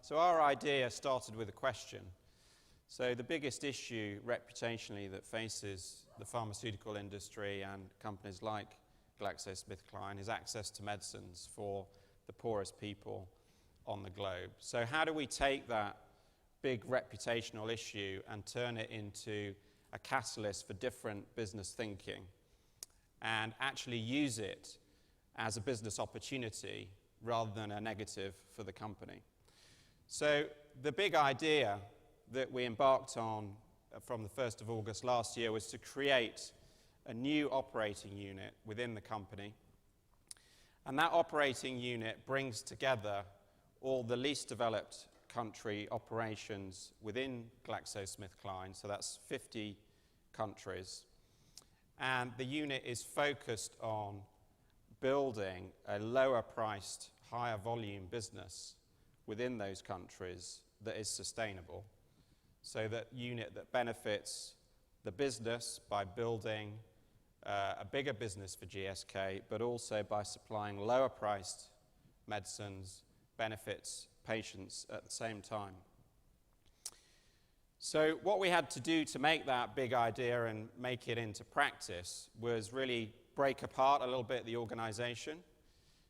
So our idea started with a question. So the biggest issue reputationally that faces the pharmaceutical industry and companies like GlaxoSmithKline is access to medicines for the poorest people on the globe. So how do we take that big reputational issue and turn it into a catalyst for different business thinking and actually use it as a business opportunity rather than a negative for the company? So the big idea that we embarked on from the 1st of August last year was to create a new operating unit within the company. And that operating unit brings together all the least developed country operations within GlaxoSmithKline, so that's 50 countries. And the unit is focused on building a lower priced, higher volume business within those countries that is sustainable. So that unit that benefits the business by building a bigger business for GSK, but also by supplying lower priced medicines, benefits patients at the same time. So what we had to do to make that big idea and make it into practice was really break apart a little bit the organization.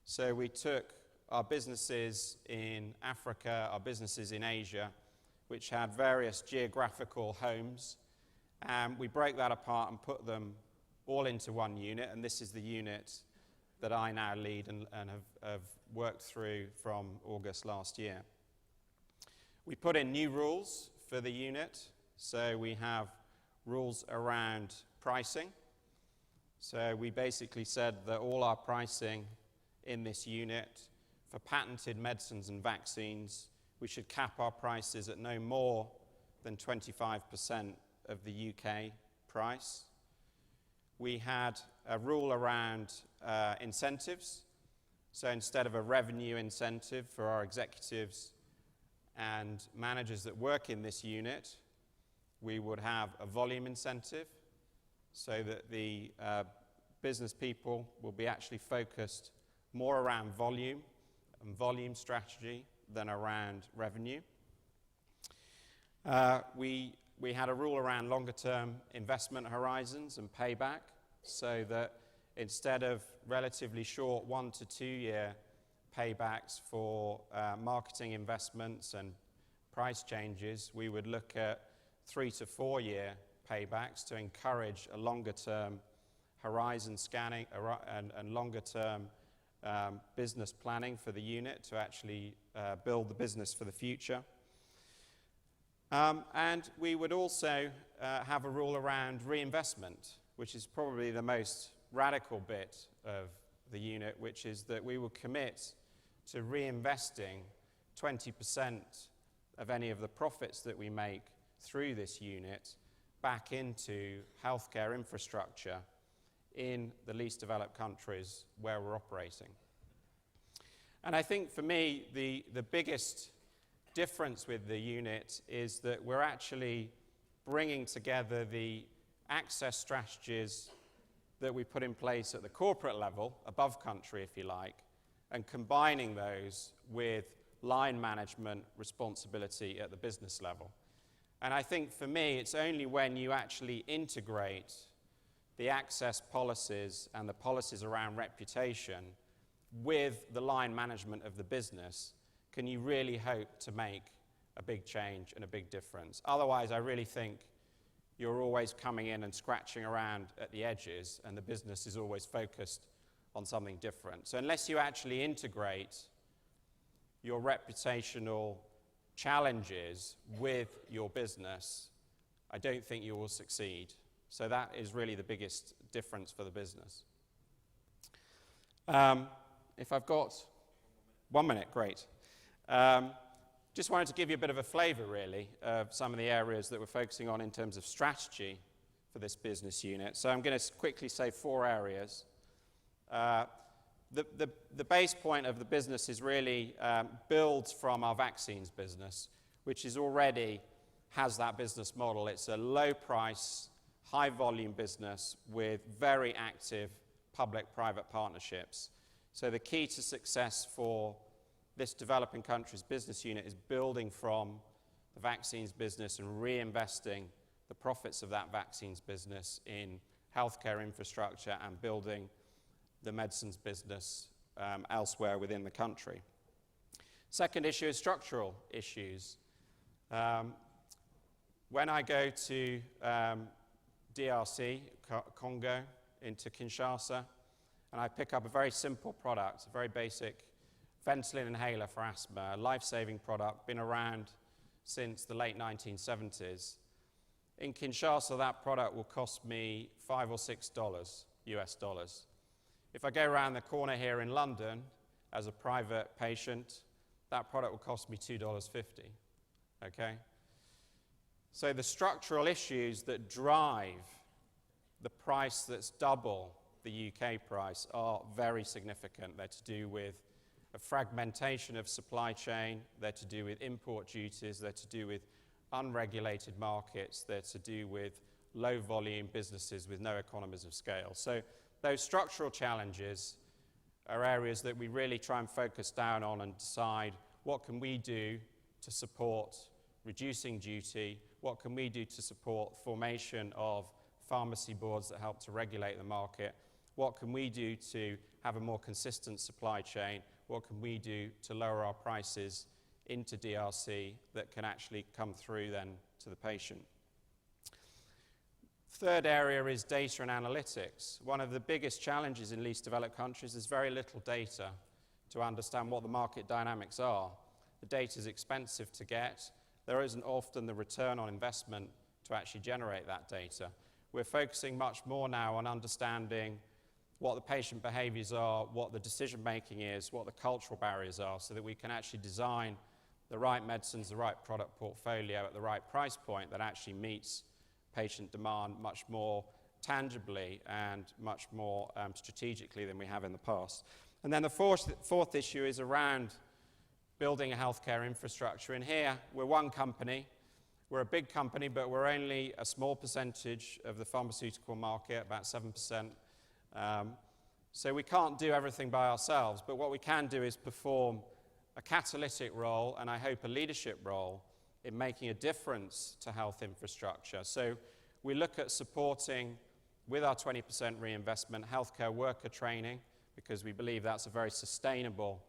So we took our businesses in Africa, our businesses in Asia, which had various geographical homes, and we broke that apart and put them all into one unit, and this is the unit that I now lead and have worked through from August last year. We put in new rules for the unit, so we have rules around pricing. So we basically said that all our pricing in this unit for patented medicines and vaccines, we should cap our prices at no more than 25% of the UK price. We had a rule around incentives. So instead of a revenue incentive for our executives and managers that work in this unit, we would have a volume incentive so that the business people will be actually focused more around volume and volume strategy than around revenue. We had a rule around longer-term investment horizons and payback, so that instead of relatively short 1 to 2 year paybacks for marketing investments and price changes, we would look at 3 to 4 year paybacks to encourage a longer-term horizon scanning and longer-term business planning for the unit to actually build the business for the future. And we would also have a rule around reinvestment, which is probably the most radical bit of the unit, which is that we will commit to reinvesting 20% of any of the profits that we make through this unit back into healthcare infrastructure in the least developed countries where we're operating. And I think for me, the biggest difference with the unit is that we're actually bringing together the access strategies that we put in place at the corporate level, above country if you like, and combining those with line management responsibility at the business level. And I think for me, it's only when you actually integrate the access policies and the policies around reputation with the line management of the business can you really hope to make a big change and a big difference. Otherwise, I really think you're always coming in and scratching around at the edges, and the business is always focused on something different. So unless you actually integrate your reputational challenges with your business, I don't think you will succeed. So that is really the biggest difference for the business. If I've got 1 minute, great. Just wanted to give you a bit of a flavor, really, of some of the areas that we're focusing on in terms of strategy for this business unit. So I'm going to quickly say 4 areas. The base point of the business is really builds from our vaccines business, which is already has that business model. It's a low price, high volume business with very active public-private partnerships. So the key to success for this developing countries business unit is building from the vaccines business and reinvesting the profits of that vaccines business in healthcare infrastructure and building the medicines business elsewhere within the country. Second issue is structural issues. When I go to DRC, Congo, into Kinshasa, and I pick up a very simple product, a very basic ventolin inhaler for asthma, a life-saving product, been around since the late 1970s. In Kinshasa, that product will cost me $5 or $6 US dollars. If I go around the corner here in London as a private patient, that product will cost me $2.50, okay? So the structural issues that drive the price that's double the UK price are very significant. They're to do with a fragmentation of supply chain, they're to do with import duties, they're to do with unregulated markets, they're to do with low volume businesses with no economies of scale. So those structural challenges are areas that we really try and focus down on and decide what can we do to support reducing duty, what can we do to support formation of pharmacy boards that help to regulate the market, what can we do to have a more consistent supply chain, what can we do to lower our prices into DRC that can actually come through then to the patient. Third area is data and analytics. One of the biggest challenges in least developed countries is very little data to understand what the market dynamics are. The data is expensive to get. There isn't often the return on investment to actually generate that data. We're focusing much more now on understanding what the patient behaviors are, what the decision making is, what the cultural barriers are, so that we can actually design the right medicines, the right product portfolio at the right price point that actually meets patient demand much more tangibly and much more strategically than we have in the past. And then the fourth issue is around building a healthcare infrastructure. And here, we're one company. We're a big company, but we're only a small percentage of the pharmaceutical market, about 7%. So we can't do everything by ourselves, but what we can do is perform a catalytic role, and I hope a leadership role, in making a difference to health infrastructure. So we look at supporting, with our 20% reinvestment, healthcare worker training, because we believe that's a very sustainable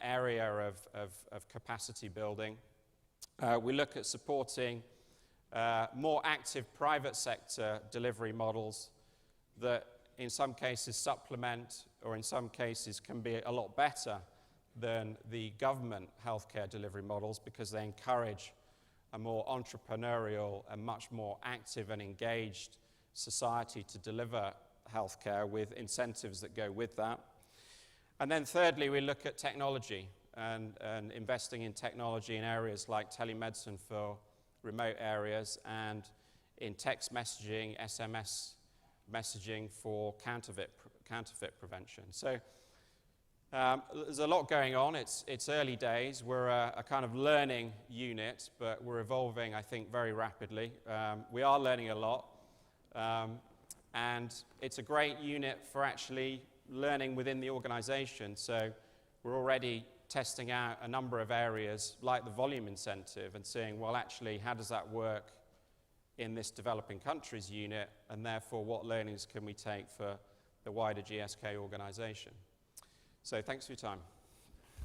area of capacity building. We look at supporting more active private sector delivery models that in some cases supplement, or in some cases can be a lot better than the government healthcare delivery models, because they encourage a more entrepreneurial and much more active and engaged society to deliver healthcare with incentives that go with that. And then thirdly, we look at technology and investing in technology in areas like telemedicine for remote areas and in text messaging, SMS messaging for counterfeit prevention. So there's a lot going on. It's early days. We're a kind of learning unit, but we're evolving, I think, very rapidly. We are learning a lot, and it's a great unit for actually learning within the organization. So we're already testing out a number of areas like the volume incentive and saying, well, actually, how does that work in this developing countries unit, and therefore what learnings can we take for the wider GSK organization. So thanks for your time.